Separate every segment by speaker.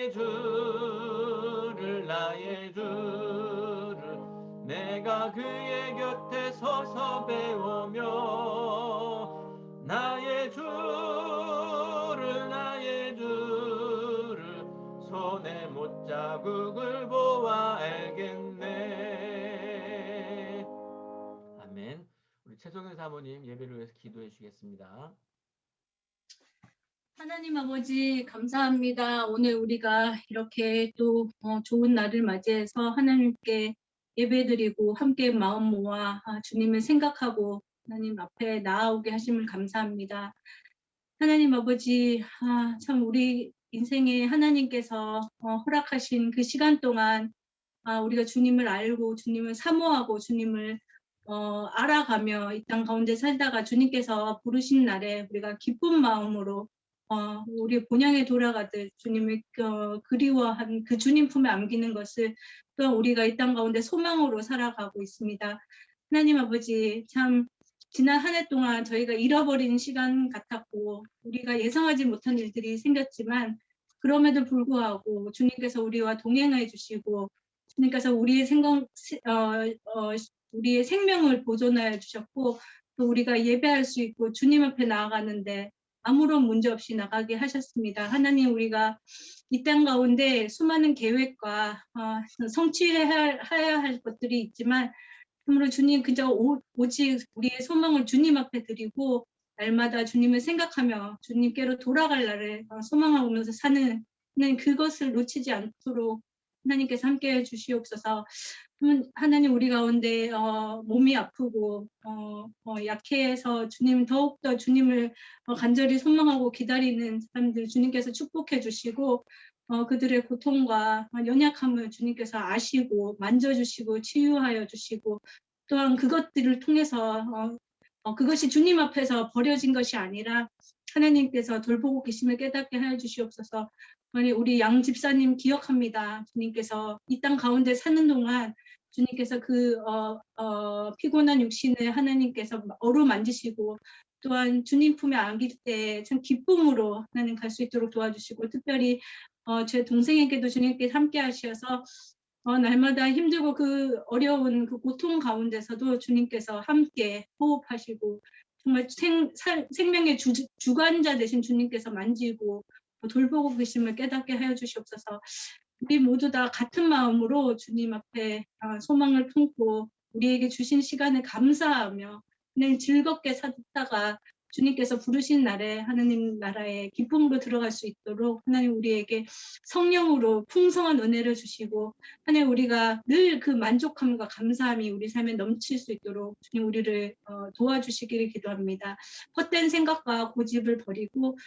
Speaker 1: 나의 주를 나의 주를 내가 그의 곁에 서서 배우며 나의 주를 손에 못자국을 보아 알겠네. 아멘. 우리 최성현 사모님 예배를 위해서 기도해 주시겠습니다.
Speaker 2: 하나님 아버지 감사합니다. 오늘 우리가 이렇게 또 좋은 날을 맞이해서 하나님께 예배드리고 함께 마음 모아 주님을 생각하고 하나님 앞에 나아오게 하심을 감사합니다. 하나님 아버지 참 우리 인생에 하나님께서 허락하신 그 시간 동안 우리가 주님을 알고 주님을 사모하고 주님을 알아가며 이 땅 가운데 살다가 주님께서 부르신 날에 우리가 기쁜 마음으로 우리 본향에 돌아가듯 주님을 그리워한 그 주님 품에 안기는 것을 또한 우리가 이 땅 가운데 소망으로 살아가고 있습니다. 하나님 아버지 참 지난 한 해 동안 저희가 잃어버린 시간 같았고 우리가 예상하지 못한 일들이 생겼지만 그럼에도 불구하고 주님께서 우리와 동행해 주시고 주님께서 우리의 우리의 생명을 보존하여 주셨고 또 우리가 예배할 수 있고 주님 앞에 나아가는데 아무런 문제 없이 나가게 하셨습니다. 하나님 우리가 이 땅 가운데 수많은 계획과 성취해야 할 것들이 있지만 참으로 주님 그저 오직 우리의 소망을 주님 앞에 드리고 날마다 주님을 생각하며 주님께로 돌아갈 날을 소망하면서 사는 그것을 놓치지 않도록 하나님께서 함께해 주시옵소서. 하나님 우리 가운데 몸이 아프고 약해서 주님 더욱더 주님을 간절히 소망하고 기다리는 사람들 주님께서 축복해 주시고 그들의 고통과 연약함을 주님께서 아시고 만져주시고 치유하여 주시고 또한 그것들을 통해서 그것이 주님 앞에서 버려진 것이 아니라 하나님께서 돌보고 계심을 깨닫게 하여 주시옵소서. 우리 양 집사님 기억합니다. 주님께서 이 땅 가운데 사는 동안 주님께서 그 피곤한 육신을 하나님께서 어루만지시고 또한 주님 품에 안길 때 참 기쁨으로 하나님 갈 수 있도록 도와주시고 특별히 제 동생에게도 주님께서 함께 하셔서 날마다 힘들고 그 어려운 그 고통 가운데서도 주님께서 함께 호흡하시고 정말 생명의 주관자 되신 주님께서 만지고 돌보고 계심을 깨닫게 하여 주시옵소서. 우리 모두 다 같은 마음으로 주님 앞에 소망을 품고 우리에게 주신 시간을 감사하며 그냥 즐겁게 살다가 주님께서 부르신 날에 하나님 나라에 기쁨으로 들어갈 수 있도록 하나님 우리에게 성령으로 풍성한 은혜를 주시고 하나님 우리가 늘 그 만족함과 감사함이 우리 삶에 넘칠 수 있도록 주님 우리를 도와주시기를 기도합니다. 헛된 생각과 고집을 버리고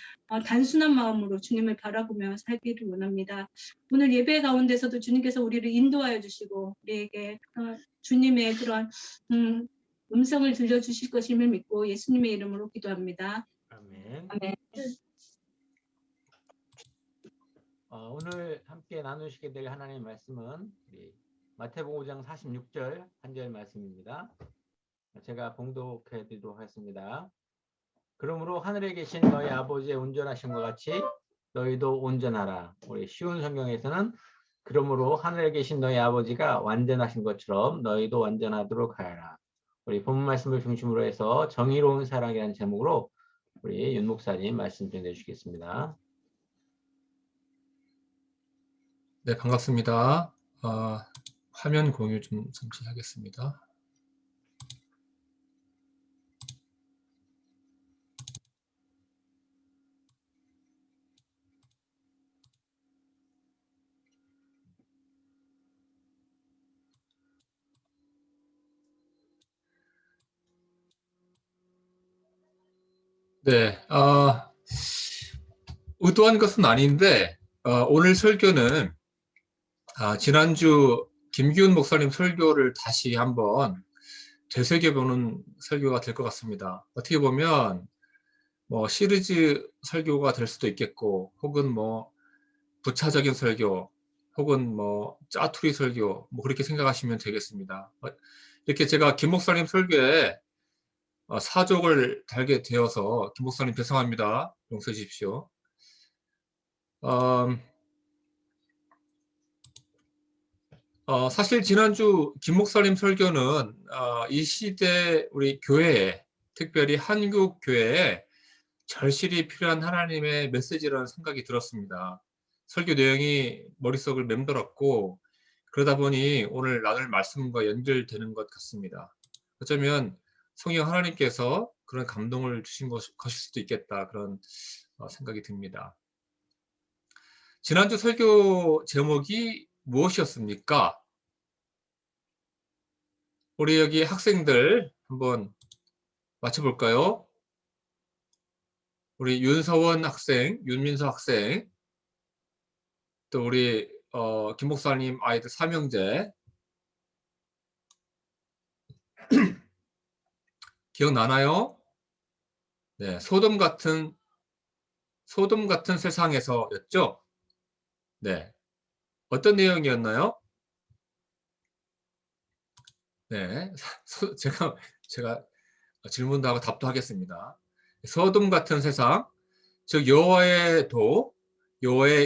Speaker 2: 단순한 마음으로 주님을 바라보며 살기를 원합니다. 오늘 예배 가운데서도 주님께서 우리를 인도하여 주시고 우리에게 주님의 그런 음성을 들려주실 것임을 믿고 예수님의 이름으로 기도합니다.
Speaker 1: 아멘.
Speaker 2: 아멘.
Speaker 1: 오늘 함께 나누시게 될 하나님의 말씀은 우리 마태복음 5장 46절 한 절 말씀입니다. 제가 봉독해 드리도록 하겠습니다. 그러므로 하늘에 계신 너희 아버지의 온전하심과 같이 너희도 온전하라. 우리 쉬운 성경에서는 그러므로 하늘에 계신 너희 아버지가 완전하신 것처럼 너희도 완전하도록 하여라. 우리 본문 말씀을 중심으로 해서 정의로운 사랑이라는 제목으로 우리 윤 목사님 말씀 좀 해주시겠습니다.
Speaker 3: 네, 반갑습니다. 화면 공유 좀 잠시 하겠습니다. 네, 의도한 것은 아닌데 오늘 설교는 지난주 김기훈 목사님 설교를 다시 한번 되새겨보는 설교가 될 것 같습니다. 어떻게 보면 뭐 시리즈 설교가 될 수도 있겠고 혹은 뭐 부차적인 설교 혹은 뭐 짜투리 설교 뭐 그렇게 생각하시면 되겠습니다. 이렇게 제가 김 목사님 설교에 사족을 달게 되어서 김 목사님 죄송합니다. 용서해 주십시오. 사실 지난주 김 목사님 설교는 이 시대 우리 교회에, 특별히 한국 교회에 절실히 필요한 하나님의 메시지라는 생각이 들었습니다. 설교 내용이 머릿속을 맴돌았고 그러다 보니 오늘 나눌 말씀과 연결되는 것 같습니다. 어쩌면 성령 하나님께서 그런 감동을 주신 것일 수도 있겠다, 그런 생각이 듭니다. 지난주 설교 제목이 무엇이었습니까? 우리 여기 학생들 한번 맞춰볼까요? 우리 윤서원 학생, 윤민서 학생, 또 우리 김 목사님 아이들 삼형제 기억나나요? 네, 소돔 같은 세상에서였죠? 네, 어떤 내용이었나요? 네, 제가 질문도 하고 답도 하겠습니다. 소돔 같은 세상, 즉 여호와의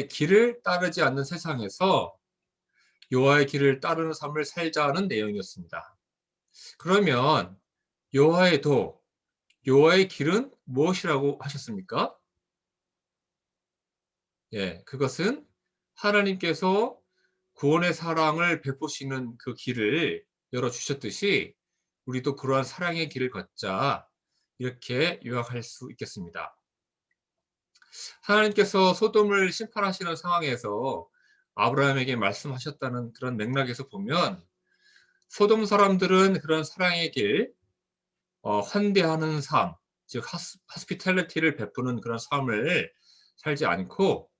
Speaker 3: 길을 따르지 않는 세상에서 여호와의 길을 따르는 삶을 살자는 내용이었습니다. 그러면 여호와의 길은 무엇이라고 하셨습니까? 예, 그것은 하나님께서 구원의 사랑을 베푸시는 그 길을 열어주셨듯이 우리도 그러한 사랑의 길을 걷자, 이렇게 요약할 수 있겠습니다. 하나님께서 소돔을 심판하시는 상황에서 아브라함에게 말씀하셨다는 그런 맥락에서 보면 소돔 사람들은 그런 사랑의 길, 환대하는 삶, 즉 하스피탈리티를 베푸는 그런 삶을 살지 않고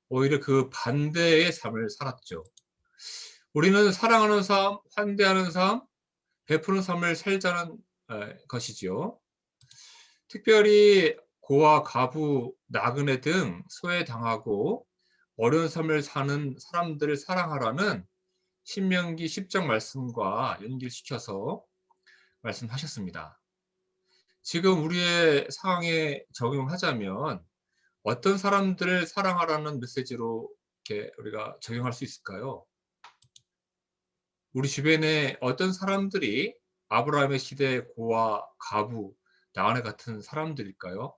Speaker 3: 오히려 그 반대의 삶을 살았죠. 우리는 사랑하는 삶, 환대하는 삶, 베푸는 삶을 살자는 것이죠. 특별히 고아, 가부, 나그네 등 소외당하고 어려운 삶을 사는 사람들을 사랑하라는 신명기 10장 말씀과 연결시켜서 말씀하셨습니다. 지금 우리의 상황에 적용하자면 어떤 사람들을 사랑하라는 메시지로 이렇게 우리가 적용할 수 있을까요? 우리 주변에 어떤 사람들이 아브라함의 시대의 고아, 가부, 나그네 같은 사람들일까요?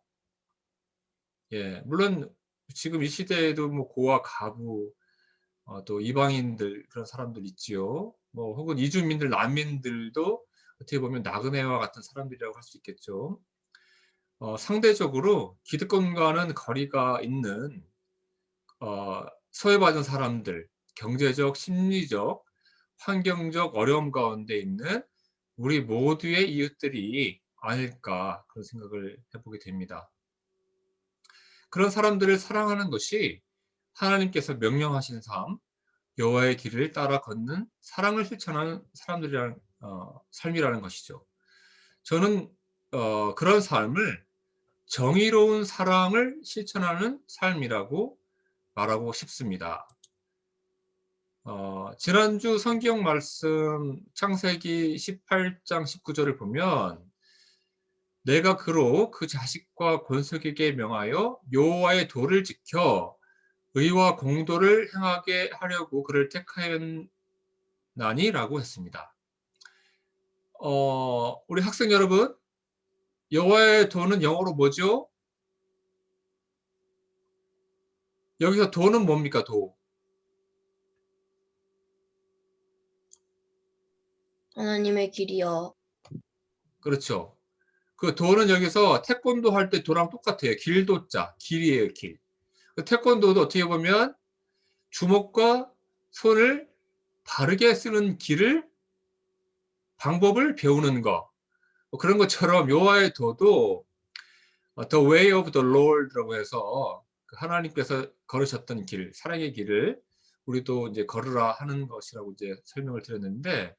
Speaker 3: 예, 물론 지금 이 시대에도 뭐 고아, 가부, 또 이방인들, 그런 사람들 있지요. 뭐 혹은 이주민들, 난민들도 어떻게 보면 나그네와 같은 사람들이라고 할 수 있겠죠. 상대적으로 기득권과는 거리가 있는 소외받은 사람들, 경제적, 심리적, 환경적 어려움 가운데 있는 우리 모두의 이웃들이 아닐까, 그런 생각을 해보게 됩니다. 그런 사람들을 사랑하는 것이 하나님께서 명령하신 삶, 여호와의 길을 따라 걷는 사랑을 실천하는 사람들이라는 삶이라는 것이죠. 저는 그런 삶을 정의로운 사랑을 실천하는 삶이라고 말하고 싶습니다. 지난주 성경 말씀 창세기 18장 19절을 보면 내가 그로 그 자식과 권속에게 명하여 여호와의 도를 지켜 의와 공도를 행하게 하려고 그를 택하였나니라고 했습니다. 우리 학생 여러분, 여호와의 도는 영어로 뭐죠? 여기서 도는 뭡니까? 도.
Speaker 4: 하나님의 길이요.
Speaker 3: 그렇죠. 그 도는 여기서 태권도 할 때 도랑 똑같아요. 길도자, 길이에요, 길. 태권도도 어떻게 보면 주먹과 손을 바르게 쓰는 방법을 배우는 거. 그런 것처럼 여호와의 도도 The Way of the Lord라고 해서 하나님께서 걸으셨던 길, 사랑의 길을 우리도 이제 걸으라 하는 것이라고 이제 설명을 드렸는데,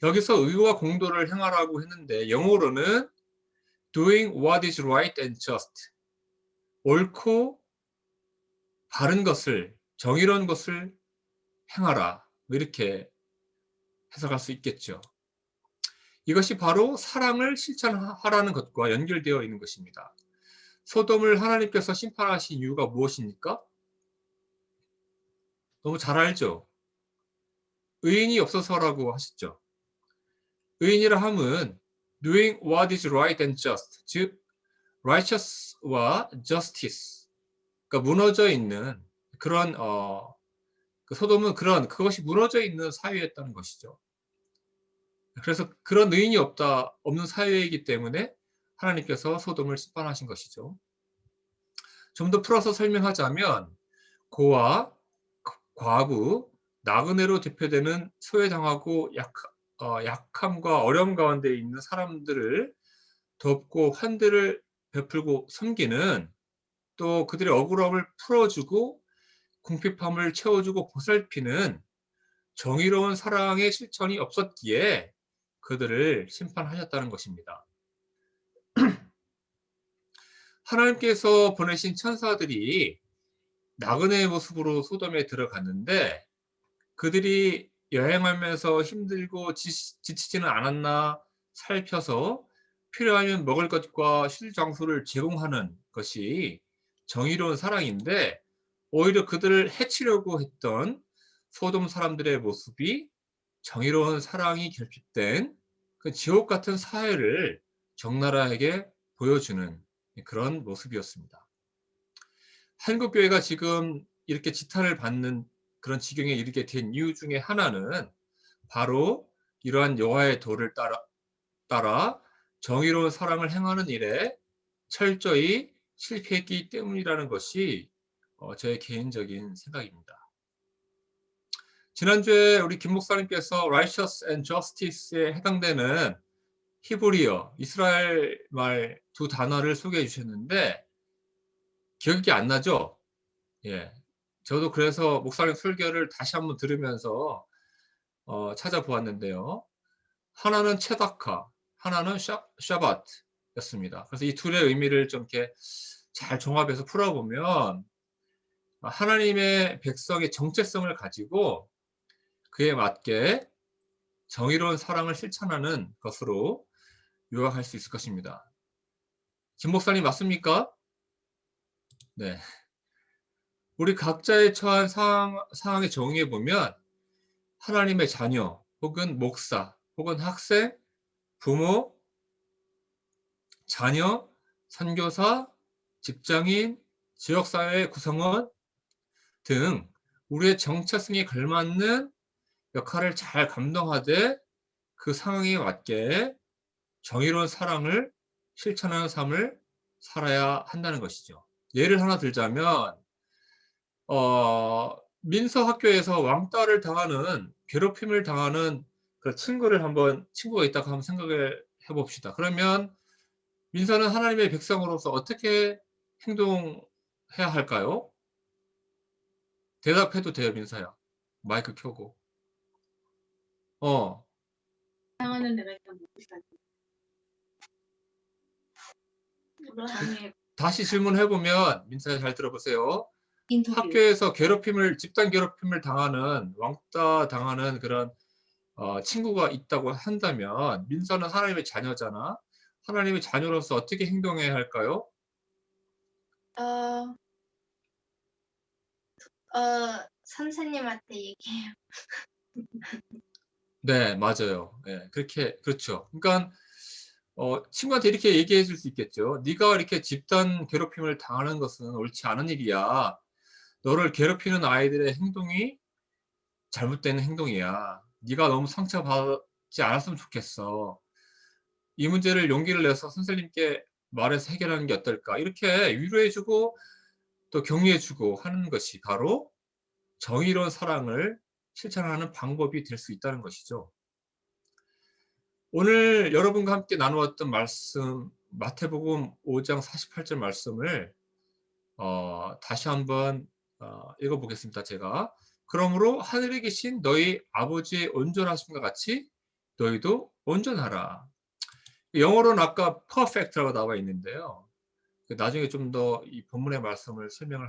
Speaker 3: 여기서 의와 공도를 행하라고 했는데 영어로는 doing what is right and just, 옳고 바른 것을, 정의로운 것을 행하라, 이렇게 해석할 수 있겠죠. 이것이 바로 사랑을 실천하라는 것과 연결되어 있는 것입니다. 소돔을 하나님께서 심판하신 이유가 무엇입니까? 너무 잘 알죠? 의인이 없어서라고 하셨죠. 의인이라 함은 doing what is right and just, 즉 righteous와 justice, 그러니까 무너져 있는 그런 그 소돔은 그것이 무너져 있는 사회였다는 것이죠. 그래서 그런 의인이 없는 사회이기 때문에 하나님께서 소돔을 심판하신 것이죠. 좀 더 풀어서 설명하자면 고아, 과부, 나그네로 대표되는 소외당하고 약함과 어려움 가운데 있는 사람들을 돕고 환대를 베풀고 섬기는, 또 그들의 억울함을 풀어주고 궁핍함을 채워주고 보살피는 정의로운 사랑의 실천이 없었기에 그들을 심판하셨다는 것입니다. 하나님께서 보내신 천사들이 나그네의 모습으로 소돔에 들어갔는데 그들이 여행하면서 힘들고 지치지는 않았나 살펴서 필요하면 먹을 것과 쉴 장소를 제공하는 것이 정의로운 사랑인데, 오히려 그들을 해치려고 했던 소돔 사람들의 모습이 정의로운 사랑이 결핍된 그 지옥 같은 사회를 적나라하게 보여주는 그런 모습이었습니다. 한국교회가 지금 이렇게 지탄을 받는 그런 지경에 이르게 된 이유 중에 하나는 바로 이러한 여호와의 도를 따라 정의로운 사랑을 행하는 일에 철저히 실패했기 때문이라는 것이 저의 개인적인 생각입니다. 지난주에 우리 김 목사님께서 righteous and justice에 해당되는 히브리어, 이스라엘 말 두 단어를 소개해 주셨는데 기억이 안 나죠? 예. 저도 그래서 목사님 설교를 다시 한번 들으면서 찾아보았는데요. 하나는 체다카, 하나는 샤밧였습니다. 그래서 이 둘의 의미를 좀 이렇게 잘 종합해서 풀어보면 하나님의 백성의 정체성을 가지고 그에 맞게 정의로운 사랑을 실천하는 것으로 요약할 수 있을 것입니다. 김 목사님 맞습니까? 네. 우리 각자의 처한 상황에 정의해 보면 하나님의 자녀, 혹은 목사, 혹은 학생, 부모, 자녀, 선교사, 직장인, 지역사회 구성원 등 우리의 정체성에 걸맞는 역할을 잘 감당하되 그 상황에 맞게 정의로운 사랑을 실천하는 삶을 살아야 한다는 것이죠. 예를 하나 들자면 민서 학교에서 왕따를 당하는, 괴롭힘을 당하는 그 친구가 있다고 한번 생각을 해봅시다. 그러면 민서는 하나님의 백성으로서 어떻게 행동해야 할까요? 대답해도 돼요, 민서야. 마이크 켜고.
Speaker 2: 사랑하는 내가 일단 먹고 있어.
Speaker 3: 다시 질문해보면, 민서야 잘 들어보세요.
Speaker 4: 인터뷰.
Speaker 3: 학교에서 집단 괴롭힘을 당하는, 왕따 당하는 그런 친구가 있다고 한다면 민서는 하나님의 자녀잖아. 하나님의 자녀로서 어떻게 행동해야 할까요?
Speaker 4: 선생님한테 얘기해요.
Speaker 3: 네, 맞아요. 네, 그렇죠. 그러니까 친구한테 이렇게 얘기해 줄 수 있겠죠. 네가 이렇게 집단 괴롭힘을 당하는 것은 옳지 않은 일이야. 너를 괴롭히는 아이들의 행동이 잘못된 행동이야. 네가 너무 상처받지 않았으면 좋겠어. 이 문제를 용기를 내서 선생님께 말해서 해결하는 게 어떨까? 이렇게 위로해주고 또 격려해주고 하는 것이 바로 정의로운 사랑을 실천하는 방법이 될 수 있다는 것이죠. 오늘 여러분과 함께 나누었던 말씀, 마태복음 5장 48절 말씀을 다시 한번 읽어보겠습니다. 제가. 그러므로 하늘에 계신 너희 아버지의 온전하심과 같이 너희도 온전하라. 영어로는 아까 perfect라고 나와 있는데요. 나중에 좀 더 이 본문의 말씀을 설명을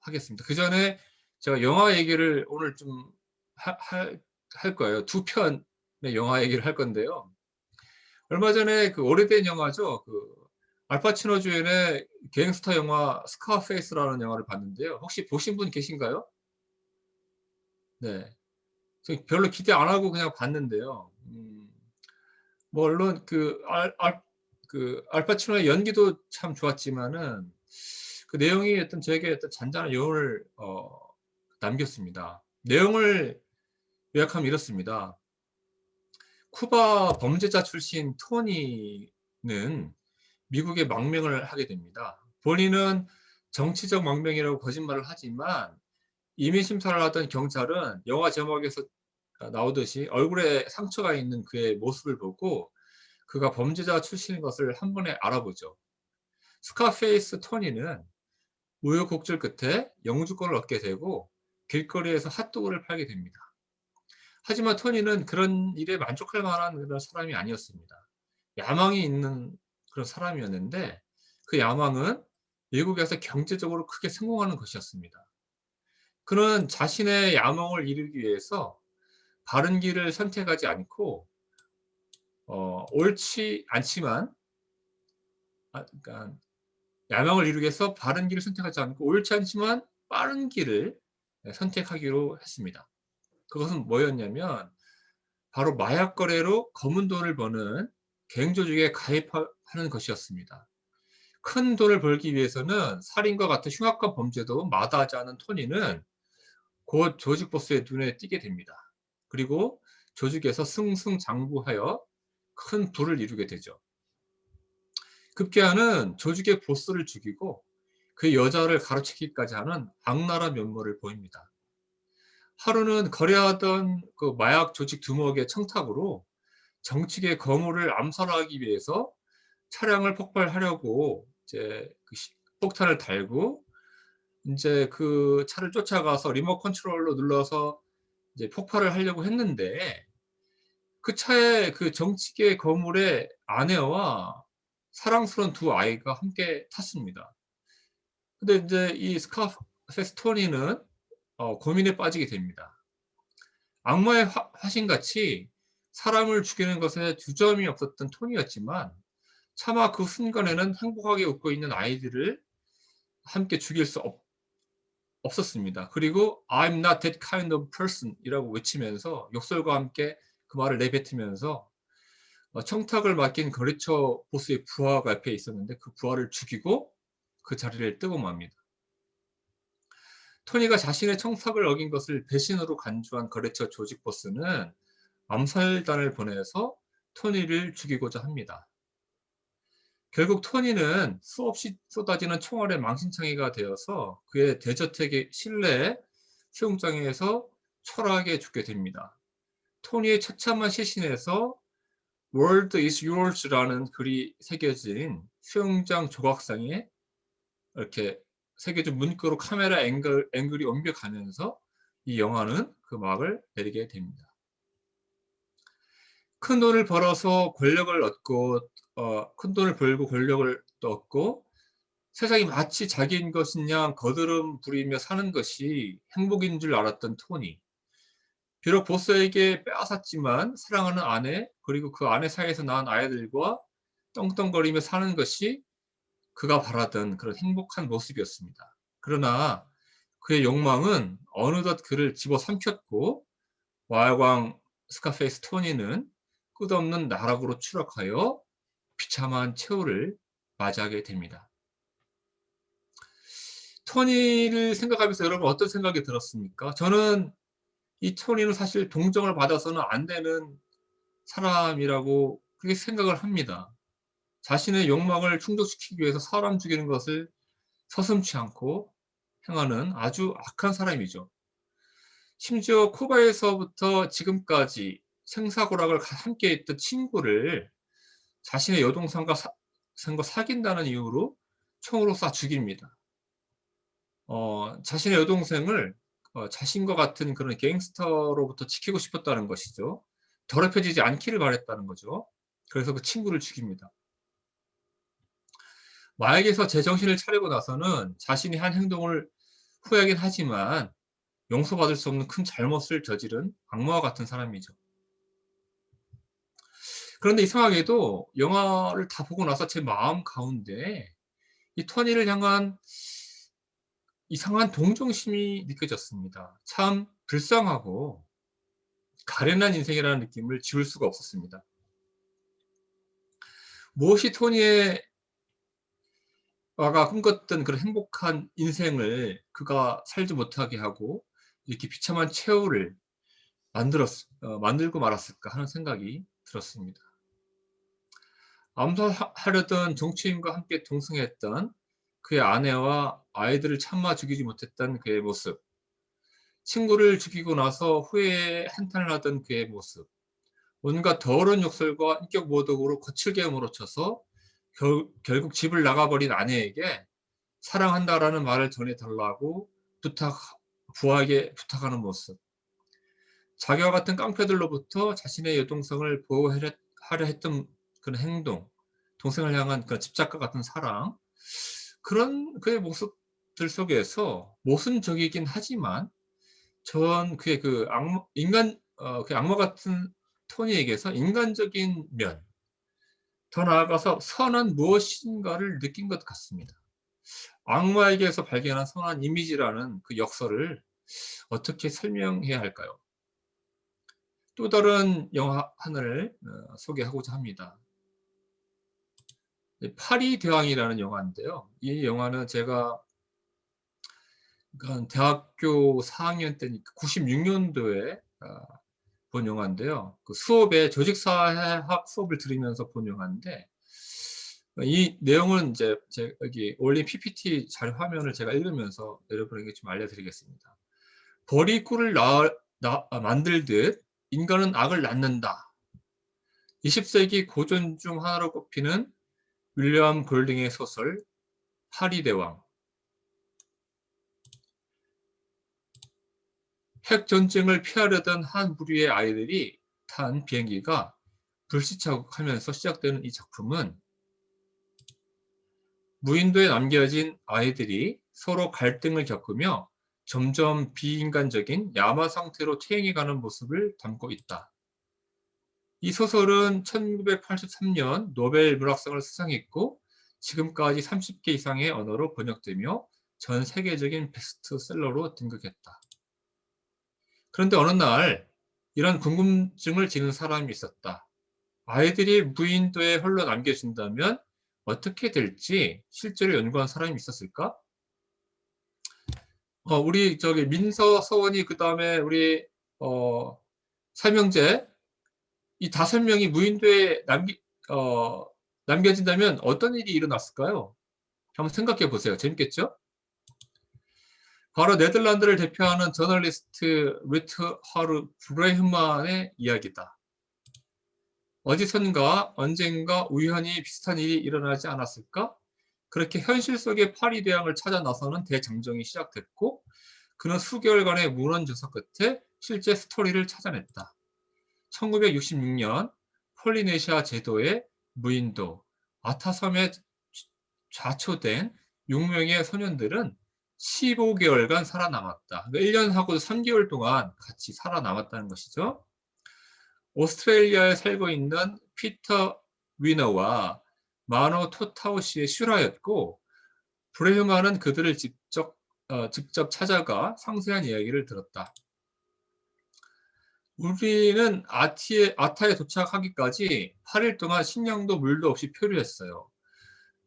Speaker 3: 하겠습니다. 그 전에 제가 영화 얘기를 오늘 좀 할 거예요. 두 편의 영화 얘기를 할 건데요. 얼마 전에 그 오래된 영화죠. 그 알파치노 주연의 갱스터 영화 스카페이스라는 영화를 봤는데요. 혹시 보신 분 계신가요? 네. 별로 기대 안 하고 그냥 봤는데요. 뭐 물론 그 알파치노의 연기도 참 좋았지만은 그 내용이 어떤 저에게 어떤 잔잔한 여운을 남겼습니다. 내용을 요약하면 이렇습니다. 쿠바 범죄자 출신 토니는 미국에 망명을 하게 됩니다. 본인은 정치적 망명이라고 거짓말을 하지만 이민 심사를 하던 경찰은 영화 제목에서 나오듯이 얼굴에 상처가 있는 그의 모습을 보고 그가 범죄자 출신인 것을 한 번에 알아보죠. 스카페이스 토니는 우여곡절 끝에 영주권을 얻게 되고 길거리에서 핫도그를 팔게 됩니다. 하지만 토니는 그런 일에 만족할 만한 그런 사람이 아니었습니다. 야망이 있는 그런 사람이었는데 그 야망은 미국에서 경제적으로 크게 성공하는 것이었습니다. 그는 자신의 야망을 이루기 위해서 바른 길을 선택하지 않고 옳지 않지만 그러니까 야망을 이루기 위해서 바른 길을 선택하지 않고 옳지 않지만 빠른 길을 선택하기로 했습니다. 그것은 뭐였냐면 바로 마약 거래로 검은 돈을 버는 갱조직에 가입하는 것이었습니다. 큰 돈을 벌기 위해서는 살인과 같은 흉악한 범죄도 마다하지 않은 토니는 곧 조직 보스의 눈에 띄게 됩니다. 그리고 조직에서 승승장구하여 큰 부를 이루게 되죠. 급기야는 조직의 보스를 죽이고 그 여자를 가로채기까지 하는 악랄한 면모를 보입니다. 하루는 거래하던 그 마약 조직 두목의 청탁으로 정치계 거물을 암살하기 위해서 차량을 폭발하려고 이제 그 폭탄을 달고 이제 그 차를 쫓아가서 리모컨 컨트롤로 눌러서 이제 폭발을 하려고 했는데 그 차에 그 정치계 거물의 아내와 사랑스러운 두 아이가 함께 탔습니다. 근데 이제 이 스카페이스 토니는 고민에 빠지게 됩니다. 악마의 화신같이 사람을 죽이는 것에 주저함이 없었던 토니였지만 차마 그 순간에는 행복하게 웃고 있는 아이들을 함께 죽일 수 없었습니다. 그리고 I'm not that kind of person 이라고 외치면서 욕설과 함께 그 말을 내뱉으면서 청탁을 맡긴 거래처 보스의 부하가 옆에 있었는데 그 부하를 죽이고 그 자리를 뜨고 맙니다. 토니가 자신의 청탁을 어긴 것을 배신으로 간주한 거래처 조직 보스는 암살단을 보내서 토니를 죽이고자 합니다. 결국 토니는 수없이 쏟아지는 총알의 망신창이가 되어서 그의 대저택의 실내 수영장에서 초라하게 죽게 됩니다. 토니의 처참한 시신에서 World is Yours라는 글이 새겨진 수영장 조각상에 이렇게 새겨진 문구로 카메라 앵글이 옮겨가면서 이 영화는 그 막을 내리게 됩니다. 큰 돈을 벌어서 권력을 얻고 큰 돈을 벌고 권력을 얻고 세상이 마치 자기인 것인 양 거드름 부리며 사는 것이 행복인 줄 알았던 토니. 비록 보스에게 빼앗았지만 사랑하는 아내 그리고 그 아내 사이에서 낳은 아이들과 떵떵거리며 사는 것이 그가 바라던 그런 행복한 모습이었습니다. 그러나 그의 욕망은 어느덧 그를 집어삼켰고 와일광 스카페이스 토니는 끝없는 나락으로 추락하여 비참한 최후를 맞이하게 됩니다. 토니를 생각하면서 여러분 어떤 생각이 들었습니까? 저는 이 토니는 사실 동정을 받아서는 안 되는 사람이라고 그렇게 생각을 합니다. 자신의 욕망을 충족시키기 위해서 사람 죽이는 것을 서슴지 않고 행하는 아주 악한 사람이죠. 심지어 쿠바에서부터 지금까지 생사고락을 함께 했던 친구를 자신의 여동생과 사귄다는 이유로 총으로 쏴 죽입니다. 자신의 여동생을 자신과 같은 그런 갱스터로부터 지키고 싶었다는 것이죠. 더럽혀지지 않기를 바랬다는 거죠. 그래서 그 친구를 죽입니다. 마약에서 제정신을 차리고 나서는 자신이 한 행동을 후회하긴 하지만 용서받을 수 없는 큰 잘못을 저지른 악마와 같은 사람이죠. 그런데 이상하게도 영화를 다 보고 나서 제 마음 가운데 이 토니를 향한 이상한 동정심이 느껴졌습니다. 참 불쌍하고 가련한 인생이라는 느낌을 지울 수가 없었습니다. 무엇이 토니의 와가 꿈꿨던 그런 행복한 인생을 그가 살지 못하게 하고 이렇게 비참한 최후를 만들고 말았을까 하는 생각이 들었습니다. 암살하려던 정치인과 함께 동승했던 그의 아내와 아이들을 참아 죽이지 못했던 그의 모습, 친구를 죽이고 나서 후회에 한탄을 하던 그의 모습, 온갖 더러운 욕설과 인격 모독으로 거칠게 물어쳐서 결국 집을 나가버린 아내에게 사랑한다라는 말을 전해달라고 부하에게 부탁하는 모습, 자기와 같은 깡패들로부터 자신의 여동생을 보호하려 했던 그런 행동, 동생을 향한 그런 집착과 같은 사랑, 그런 그의 모습들 속에서 모순적이긴 하지만 전 그의 그 그 악마 같은 토니에게서 인간적인 면, 더 나아가서 선한 무엇인가를 느낀 것 같습니다. 악마에게서 발견한 선한 이미지라는 그 역설을 어떻게 설명해야 할까요? 또 다른 영화 하나를 소개하고자 합니다. 파리 대왕이라는 영화인데요. 이 영화는 제가 대학교 4학년 때니까 96년도에 본 영화인데요. 그 수업에 조직사회학 수업을 들으면서 본 영화인데 이 내용은 이제 여기 올린 PPT 자료 화면을 제가 읽으면서 여러분에게 좀 알려드리겠습니다. 벌이 꿀을 만들듯 인간은 악을 낳는다. 20세기 고전 중 하나로 꼽히는 윌리엄 골딩의 소설 파리 대왕. 핵 전쟁을 피하려던 한 무리의 아이들이 탄 비행기가 불시착하면서 시작되는 이 작품은 무인도에 남겨진 아이들이 서로 갈등을 겪으며 점점 비인간적인 야마 상태로 퇴행해가는 모습을 담고 있다. 이 소설은 1983년 노벨 문학상을 수상했고 지금까지 30개 이상의 언어로 번역되며 전 세계적인 베스트셀러로 등극했다. 그런데 어느 날 이런 궁금증을 지닌 사람이 있었다. 아이들이 무인도에 홀로 남겨진다면 어떻게 될지 실제로 연구한 사람이 있었을까? 우리 민서, 서원이, 그 다음에 우리 삼형제, 이 5명이 무인도에 남겨진다면 어떤 일이 일어났을까요? 한번 생각해 보세요. 재밌겠죠? 바로 네덜란드를 대표하는 저널리스트 리트 하르 브레흐만의 이야기다. 어디선가 언젠가 우연히 비슷한 일이 일어나지 않았을까? 그렇게 현실 속의 파리 대왕을 찾아 나서는 대장정이 시작됐고 그는 수개월간의 문헌 조사 끝에 실제 스토리를 찾아냈다. 1966년 폴리네시아 제도의 무인도 아타섬에 좌초된 6명의 소년들은 15개월간 살아남았다. 그러니까 1년 하고 3개월 동안 같이 살아남았다는 것이죠. 오스트레일리아에 살고 있는 피터 위너와 마노 토타우시의 슈라였고 브레흐만은 그들을 직접 찾아가 상세한 이야기를 들었다. 우리는 아타에 도착하기까지 8일 동안 식량도 물도 없이 표류했어요.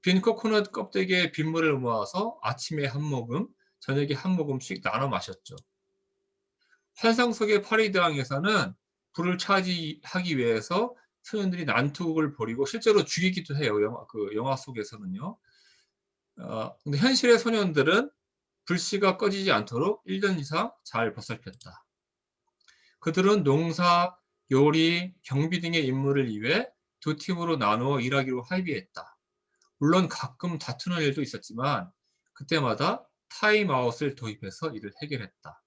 Speaker 3: 빈 코코넛 껍데기에 빗물을 모아서 아침에 한 모금, 저녁에 한 모금씩 나눠 마셨죠. 환상 속의 파리 대왕에서는 불을 차지하기 위해서 소년들이 난투극을 벌이고 실제로 죽이기도 해요. 영화 속에서는요. 근데 현실의 소년들은 불씨가 꺼지지 않도록 1년 이상 잘 보살폈다. 그들은 농사, 요리, 경비 등의 임무를 위해 두 팀으로 나누어 일하기로 합의했다. 물론 가끔 다투는 일도 있었지만 그때마다 타임아웃을 도입해서 이를 해결했다.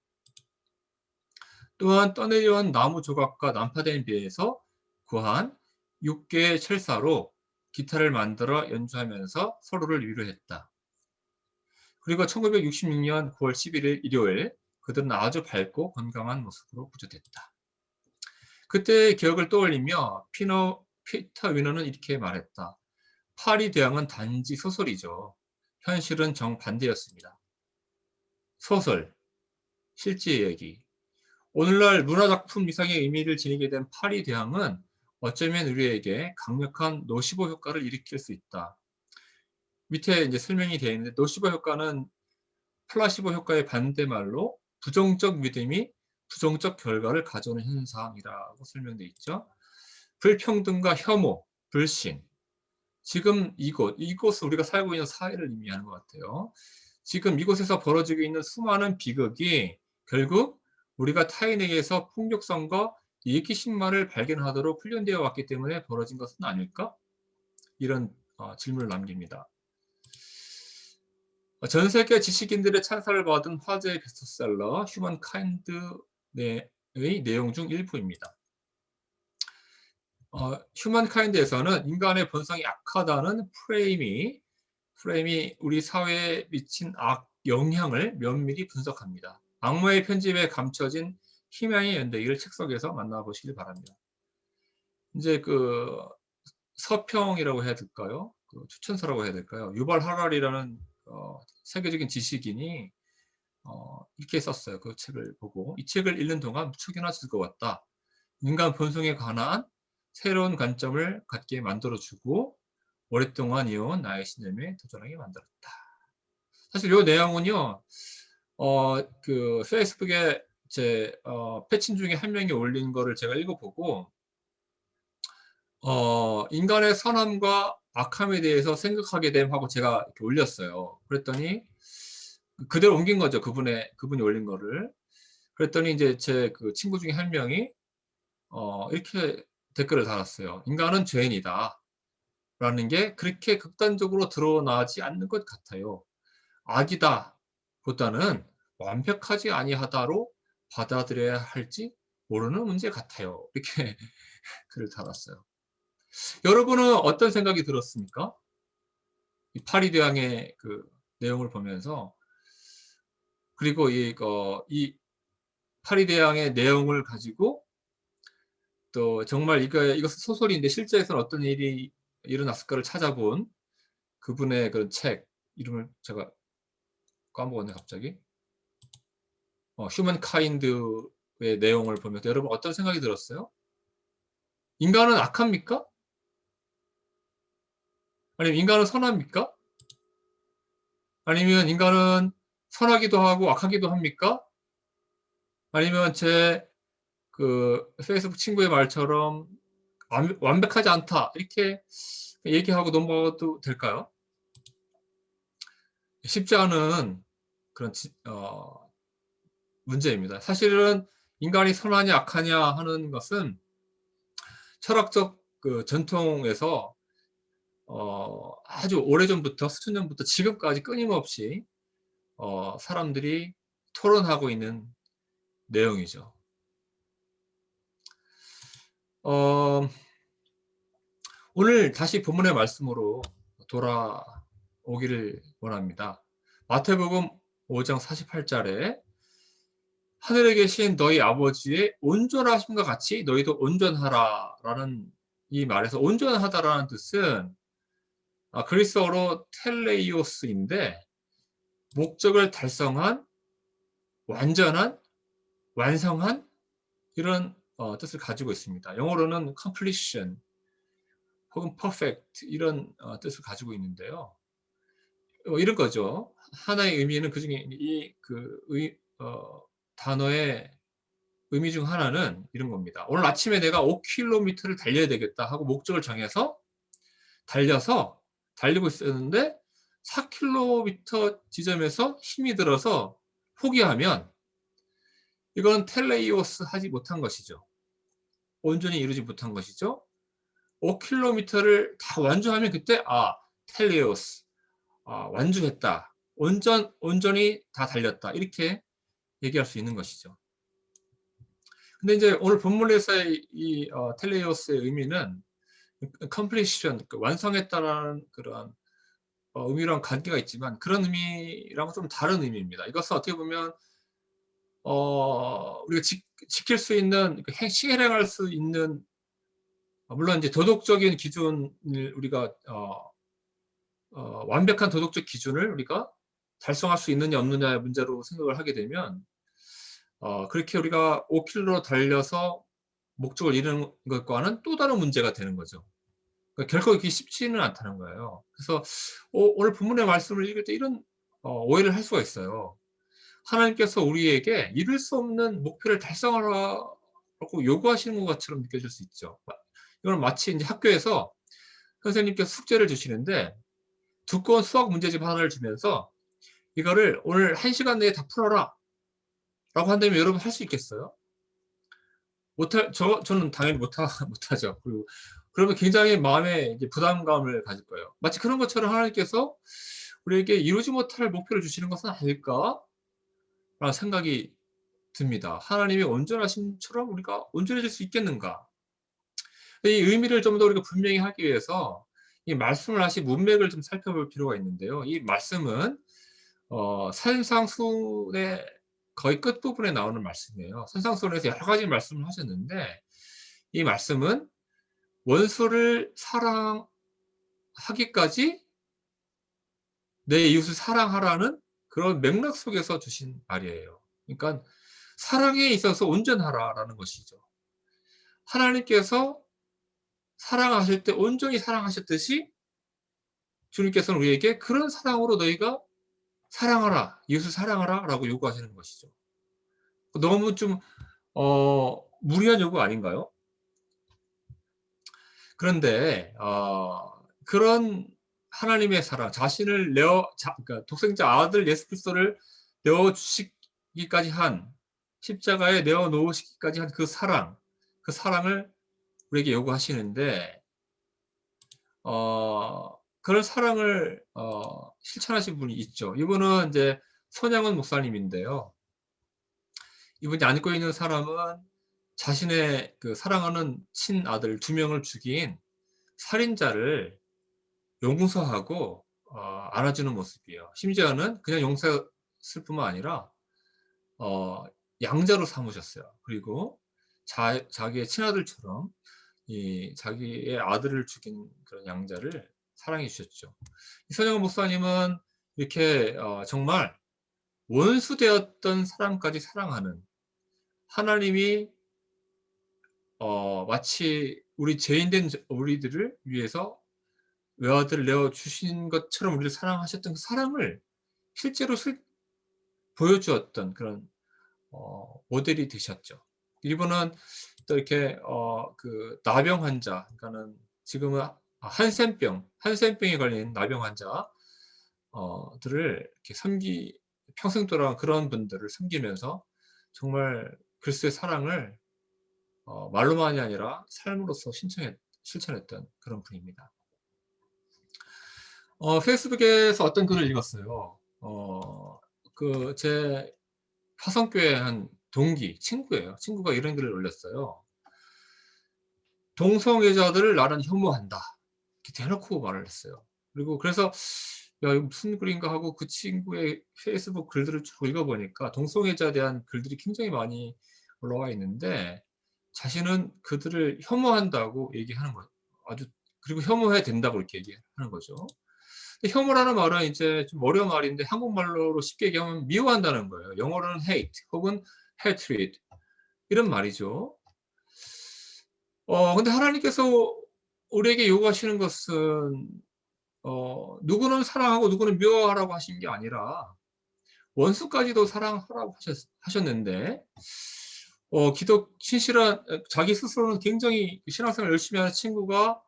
Speaker 3: 또한 떠내려온 나무 조각과 난파된 배에서 구한 6개의 철사로 기타를 만들어 연주하면서 서로를 위로했다. 그리고 1966년 9월 11일 일요일 그들은 아주 밝고 건강한 모습으로 구조됐다. 그때의 기억을 떠올리며 피터 위너는 이렇게 말했다. 파리 대왕은 단지 소설이죠. 현실은 정반대였습니다. 소설, 실제 얘기. 오늘날 문화작품 이상의 의미를 지니게 된 파리 대항은 어쩌면 우리에게 강력한 노시보 효과를 일으킬 수 있다. 밑에 이제 설명이 되어 있는데, 노시보 효과는 플라시보 효과의 반대말로 부정적 믿음이 부정적 결과를 가져오는 현상이라고 설명되어 있죠. 불평등과 혐오, 불신. 지금 이곳은 우리가 살고 있는 사회를 의미하는 것 같아요. 지금 이곳에서 벌어지고 있는 수많은 비극이 결국 우리가 타인에게서 폭력성과 이기심만을 발견하도록 훈련되어 왔기 때문에 벌어진 것은 아닐까? 이런 질문을 남깁니다. 전 세계 지식인들의 찬사를 받은 화제의 베스트셀러 휴먼카인드의 내용 중 일부입니다. 휴먼카인드에서는 인간의 본성이 악하다는 프레임이 우리 사회에 미친 영향을 면밀히 분석합니다. 악마의 편집에 감춰진 희망의 연대기를 책 속에서 만나보시길 바랍니다. 이제 그 서평이라고 해야 될까요? 그 추천서라고 해야 될까요? 유발 하랄이라는 세계적인 지식인이 이렇게 썼어요. 그 책을 보고 이 책을 읽는 동안 무척이나 즐거웠다. 인간 본성에 관한 새로운 관점을 갖게 만들어주고 오랫동안 이어온 나의 신념에 도전하게 만들었다. 사실 이 내용은요, 그 페이스북에 제 패친 중에 한 명이 올린 거를 제가 읽어보고 인간의 선함과 악함에 대해서 생각하게 됨 하고 제가 이렇게 올렸어요. 그랬더니 그대로 옮긴 거죠. 그분이 올린 거를. 그랬더니 이제 제 그 친구 중에 한 명이 이렇게 댓글을 달았어요. 인간은 죄인이다. 라는 게 그렇게 극단적으로 드러나지 않는 것 같아요. 악이다 보다는 완벽하지 아니하다로 받아들여야 할지 모르는 문제 같아요. 이렇게 글을 달았어요. 여러분은 어떤 생각이 들었습니까? 이 파리 대항의 그 내용을 보면서, 그리고 이 파리 대항의 내용을 가지고 또 정말 이것은 소설인데 실제에서는 어떤 일이 일어났을까를 찾아본 그분의 그런 책 이름을 제가 까먹었네 갑자기. 휴먼카인드의 내용을 보면서 여러분 어떤 생각이 들었어요? 인간은 악합니까? 아니면 인간은 선합니까? 아니면 인간은 선하기도 하고 악하기도 합니까? 아니면 제 그 페이스북 친구의 말처럼 완벽하지 않다 이렇게 얘기하고 넘어가도 될까요? 쉽지 않은 그런 문제입니다. 사실은 인간이 선하냐 악하냐 하는 것은 철학적 그 전통에서 아주 오래전부터 수천 년부터 지금까지 끊임없이 사람들이 토론하고 있는 내용이죠. 오늘 다시 본문의 말씀으로 돌아오기를 원합니다. 마태복음 5장 48절에 하늘에 계신 너희 아버지의 온전하심과 같이 너희도 온전하라 라는 이 말에서 온전하다라는 뜻은 그리스어로 텔레이오스인데 목적을 달성한, 완전한, 완성한 이런 뜻을 가지고 있습니다. 영어로는 completion 혹은 perfect 이런 뜻을 가지고 있는데요. 이런 거죠. 하나의 의미는 그중에 단어의 의미 중 하나는 이런 겁니다. 오늘 아침에 내가 5km를 달려야 되겠다 하고 목적을 정해서 달리고 있었는데 4km 지점에서 힘이 들어서 포기하면 이건 텔레이오스 하지 못한 것이죠. 온전히 이루지 못한 것이죠. 5km를 다 완주하면 그때 텔레이오스 완주했다. 온전히 다 달렸다. 이렇게 얘기할 수 있는 것이죠. 근데 이제 오늘 본문에서의 이 텔레이오스의 의미는 completion, 완성했다라는 그런 의미랑 관계가 있지만 그런 의미랑은 좀 다른 의미입니다. 이것은 어떻게 보면 우리가 지킬 수 있는, 실행할 수 있는, 물론 이제 도덕적인 기준을 우리가 완벽한 도덕적 기준을 우리가 달성할 수 있느냐 없느냐의 문제로 생각을 하게 되면 그렇게 우리가 5km 달려서 목적을 이루는 것과는 또 다른 문제가 되는 거죠. 그러니까 결코 그렇게 쉽지는 않다는 거예요. 그래서 오늘 본문의 말씀을 읽을 때 이런 오해를 할 수가 있어요. 하나님께서 우리에게 이룰 수 없는 목표를 달성하라고 요구하시는 것 것처럼 느껴질 수 있죠. 이건 마치 이제 학교에서 선생님께서 숙제를 주시는데 두꺼운 수학 문제집 하나를 주면서 이거를 오늘 1시간 내에 다 풀어라 라고 한다면 여러분 할 수 있겠어요? 저는 당연히 못하죠. 그리고 그러면 굉장히 마음에 이제 부담감을 가질 거예요. 마치 그런 것처럼 하나님께서 우리에게 이루지 못할 목표를 주시는 것은 아닐까? 라는 생각이 듭니다. 하나님이 온전하심처럼 우리가 온전해질 수 있겠는가? 이 의미를 좀 더 우리가 분명히 하기 위해서 이 말씀을 하신 문맥을 좀 살펴볼 필요가 있는데요. 이 말씀은 산상수훈의 거의 끝부분에 나오는 말씀이에요. 산상수훈에서 여러 가지 말씀을 하셨는데 이 말씀은 원수를 사랑하기까지 내 이웃을 사랑하라는 그런 맥락 속에서 주신 말이에요. 그러니까 사랑에 있어서 온전하라라는 것이죠. 하나님께서 사랑하실 때 온전히 사랑하셨듯이 주님께서는 우리에게 그런 사랑으로 너희가 사랑하라, 이웃을 사랑하라 라고 요구하시는 것이죠. 너무 좀 무리한 요구 아닌가요? 그런데 그런 하나님의 사랑, 자신을 그러니까 독생자 아들 예수 그리스도를 내어 주시기까지 한 십자가에 내어 놓으시기까지 한 그 사랑을 우리에게 요구하시는데 그런 사랑을 실천하신 분이 있죠. 이분은 이제 손양은 목사님인데요. 이분이 안고 있는 사람은 자신의 그 사랑하는 친아들 2명을 죽인 살인자를 용서하고 안아주는 모습이에요. 심지어는 그냥 용서했을 뿐만 아니라 양자로 삼으셨어요. 그리고 자기의 친아들처럼 자기의 아들을 죽인 그런 양자를 사랑해 주셨죠. 이선영 목사님은 이렇게 정말 원수되었던 사람까지 사랑하는 하나님이 마치 우리 죄인된 우리들을 위해서 외아들을 내어 주신 것처럼 우리를 사랑하셨던 그 사랑을 실제로 보여주었던 그런 모델이 되셨죠. 이분은 또 이렇게 그 나병 환자, 그러니까는 지금은 한센병에 걸린 나병 환자들을 이렇게 평생 동안 그런 분들을 섬기면서 정말 그리스도의 사랑을 말로만이 아니라 삶으로서 실천했던 그런 분입니다. 페이스북에서 어떤 글을 읽었어요. 제 화성교회 한 동기, 친구예요. 친구가 이런 글을 올렸어요. 동성애자들을 나는 혐오한다. 이렇게 대놓고 말을 했어요. 그리고 그래서 야, 이거 무슨 글인가 하고 그 친구의 페이스북 글들을 쭉 읽어보니까 동성애자에 대한 글들이 굉장히 많이 올라와 있는데 자신은 그들을 혐오한다고 얘기하는 거예요. 그리고 혐오해야 된다고 이렇게 얘기하는 거죠. 혐오라는 말은 이제 좀 어려운 말인데 한국말로 쉽게 얘기하면 미워한다는 거예요. 영어로는 hate 혹은 hatred 이런 말이죠. 근데 하나님께서 우리에게 요구하시는 것은 누구는 사랑하고 누구는 미워하라고 하신 게 아니라 원수까지도 사랑하라고 하셨는데 신실한 자기 스스로는 굉장히 신앙생활 열심히 하는 친구가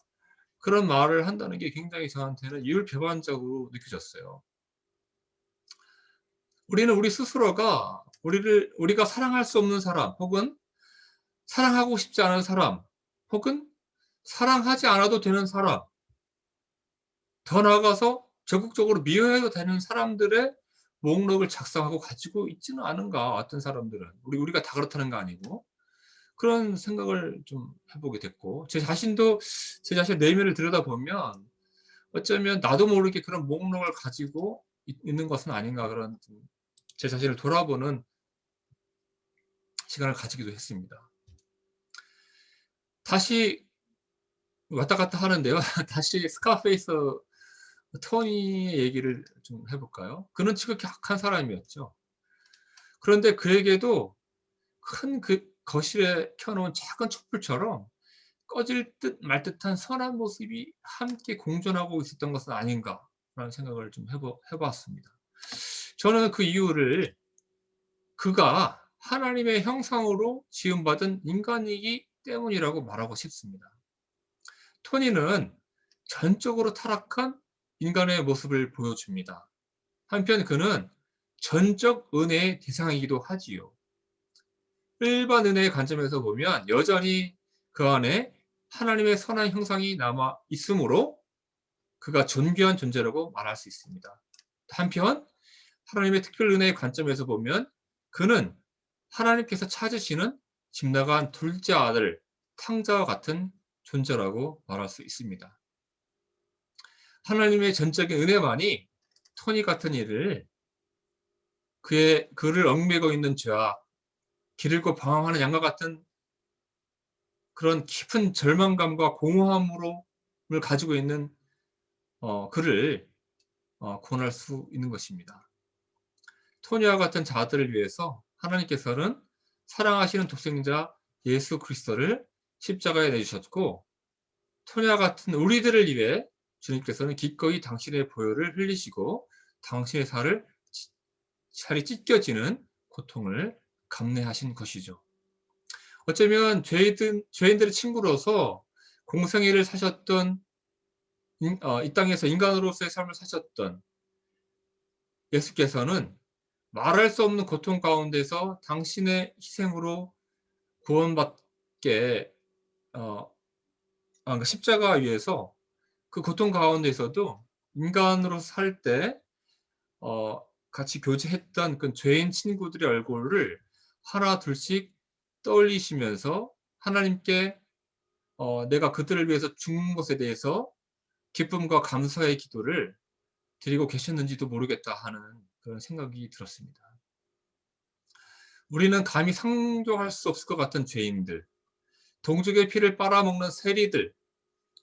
Speaker 3: 그런 말을 한다는 게 굉장히 저한테는 이율배반적으로 느껴졌어요. 우리는 우리 스스로가 우리가 사랑할 수 없는 사람 혹은 사랑하고 싶지 않은 사람 혹은 사랑하지 않아도 되는 사람 더 나아가서 적극적으로 미워해도 되는 사람들의 목록을 작성하고 가지고 있지는 않은가. 어떤 사람들은 우리가 다 그렇다는 거 아니고 그런 생각을 좀 해보게 됐고 제 자신 내면을 들여다보면 어쩌면 나도 모르게 그런 목록을 가지고 있는 것은 아닌가 그런 제 자신을 돌아보는 시간을 가지기도 했습니다. 다시 왔다 갔다 하는데요. 다시 스카페이스 토니의 얘기를 좀 해볼까요? 그는 지극히 악한 사람이었죠. 그런데 그에게도 큰 그 거실에 켜놓은 작은 촛불처럼 꺼질 듯 말 듯한 선한 모습이 함께 공존하고 있었던 것은 아닌가라는 생각을 좀 해봤습니다. 저는 그 이유를 그가 하나님의 형상으로 지음받은 인간이기 때문이라고 말하고 싶습니다. 토니는 전적으로 타락한 인간의 모습을 보여줍니다. 한편 그는 전적 은혜의 대상이기도 하지요. 일반 은혜의 관점에서 보면 여전히 그 안에 하나님의 선한 형상이 남아 있으므로 그가 존귀한 존재라고 말할 수 있습니다. 한편 하나님의 특별 은혜의 관점에서 보면 그는 하나님께서 찾으시는 집 나간 둘째 아들 탕자와 같은 존재라고 말할 수 있습니다. 하나님의 전적인 은혜만이 토니 같은 이를 그를 얽매고 있는 죄와 길고 방황하는 양과 같은 그런 깊은 절망감과 공허함을 가지고 있는 그를 구원할 수 있는 것입니다. 토니와 같은 자들을 위해서 하나님께서는 사랑하시는 독생자 예수 그리스도를 십자가에 내주셨고, 토니와 같은 우리들을 위해 주님께서는 기꺼이 당신의 보혈을 흘리시고 당신의 살이 찢겨지는 고통을 감내하신 것이죠. 어쩌면 죄인들의 친구로서 공생애를 사셨던 이 땅에서 인간으로서의 삶을 사셨던 예수께서는 말할 수 없는 고통 가운데서 당신의 희생으로 구원받게 십자가 위에서 그 고통 가운데서도 인간으로 살 때 같이 교제했던 그 죄인 친구들의 얼굴을 하나 둘씩 떠올리시면서 하나님께 내가 그들을 위해서 죽는 것에 대해서 기쁨과 감사의 기도를 드리고 계셨는지도 모르겠다 하는 그런 생각이 들었습니다. 우리는 감히 상종할 수 없을 것 같은 죄인들, 동족의 피를 빨아먹는 세리들,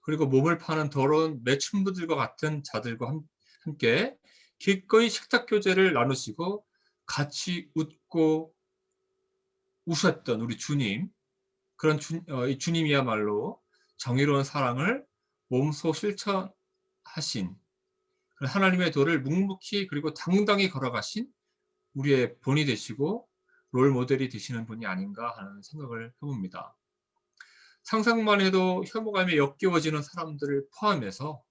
Speaker 3: 그리고 몸을 파는 더러운 매춘부들과 같은 자들과 함께 기꺼이 식탁 교제를 나누시고 같이 웃고 우셨던 우리 주님, 그런 이 주님이야말로 정의로운 사랑을 몸소 실천하신 하나님의 도를 묵묵히 그리고 당당히 걸어가신 우리의 본이 되시고 롤 모델이 되시는 분이 아닌가 하는 생각을 해봅니다. 상상만 해도 혐오감에 역겨워지는 사람들을 포함해서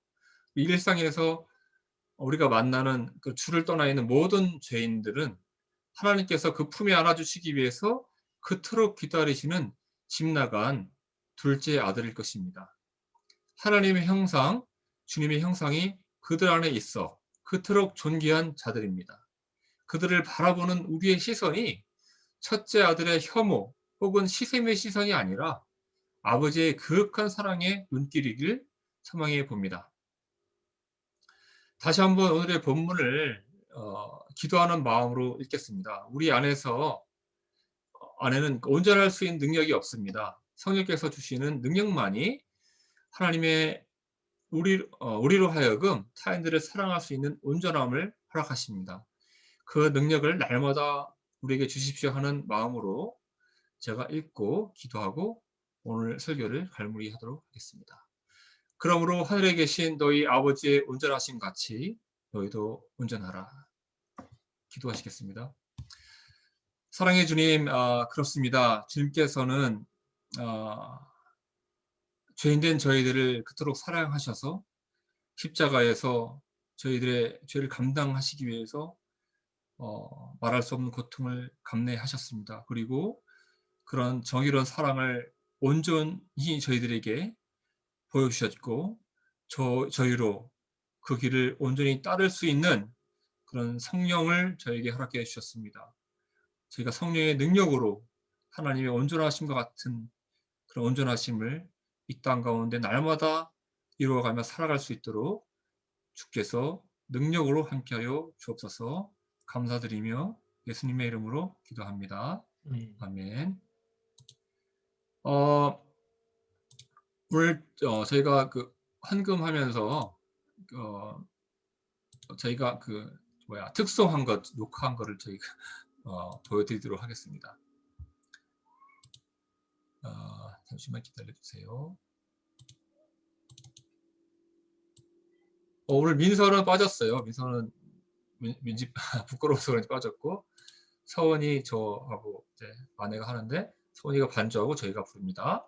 Speaker 3: 일상에서 우리가 만나는 그 주를 떠나 있는 모든 죄인들은 하나님께서 그 품에 안아주시기 위해서 그토록 기다리시는 집 나간 둘째 아들일 것입니다. 하나님의 형상, 주님의 형상이 그들 안에 있어 그토록 존귀한 자들입니다. 그들을 바라보는 우리의 시선이 첫째 아들의 혐오 혹은 시샘의 시선이 아니라 아버지의 그윽한 사랑의 눈길이길 소망해 봅니다. 다시 한번 오늘의 본문을 기도하는 마음으로 읽겠습니다. 우리 안에는 온전할 수 있는 능력이 없습니다. 성령께서 주시는 능력만이 하나님의 우리로 하여금 타인들을 사랑할 수 있는 온전함을 허락하십니다. 그 능력을 날마다 우리에게 주십시오 하는 마음으로 제가 읽고 기도하고 오늘 설교를 갈무리하도록 하겠습니다. 그러므로 하늘에 계신 너희 아버지의 온전하심 같이 너희도 온전하라. 기도하시겠습니다. 사랑의 주님, 그렇습니다. 주님께서는 죄인된 저희들을 그토록 사랑하셔서 십자가에서 저희들의 죄를 감당하시기 위해서 말할 수 없는 고통을 감내하셨습니다. 그리고 그런 정의로운 사랑을 온전히 저희들에게 보여주셨고 저희로 그 길을 온전히 따를 수 있는 그런 성령을 저에게 허락해 주셨습니다. 저희가 성령의 능력으로 하나님의 온전하심과 같은 그런 온전하심을 이 땅 가운데 날마다 이루어가며 살아갈 수 있도록 주께서 능력으로 함께하여 주옵소서. 감사드리며 예수님의 이름으로 기도합니다. 아멘. 오늘 저희가 그 헌금하면서 저희가 특송한 것 녹화한 거를 저희가 보여드리도록 하겠습니다. 잠시만 기다려주세요. 오늘 민서는 빠졌어요. 민서는 민지 부끄러워서 그런지 빠졌고, 서원이 저하고 이제 아내가 하는데, 서원이가 반주하고 저희가 부릅니다.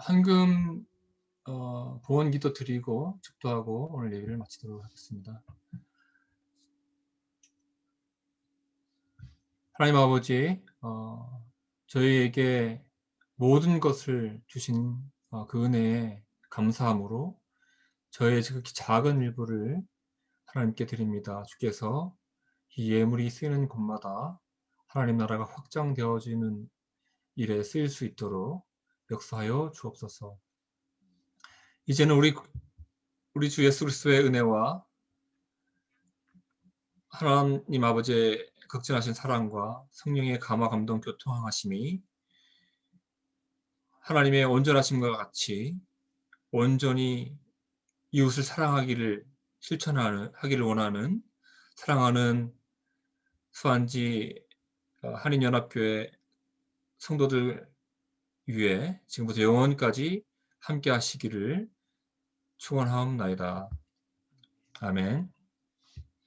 Speaker 3: 헌금 보원기도 드리고 축도하고 오늘 예배를 마치도록 하겠습니다. 하나님 아버지, 저희에게 모든 것을 주신 그 은혜에 감사함으로 저의 지극히 작은 일부를 하나님께 드립니다. 주께서 이 예물이 쓰이는 곳마다 하나님 나라가 확장되어지는 일에 쓰일 수 있도록 역사하여 주옵소서. 이제는 우리 주 예수 그리스도의 은혜와 하나님 아버지의 극진하신 사랑과 성령의 감화 감동 교통하심이 하나님의 온전하심과 같이 온전히 이웃을 사랑하기를 실천하기를 원하는 사랑하는 수안지 한인연합교회 성도들 위에 지금부터 영원까지 함께 하시기를 축원하옵나이다. 아멘.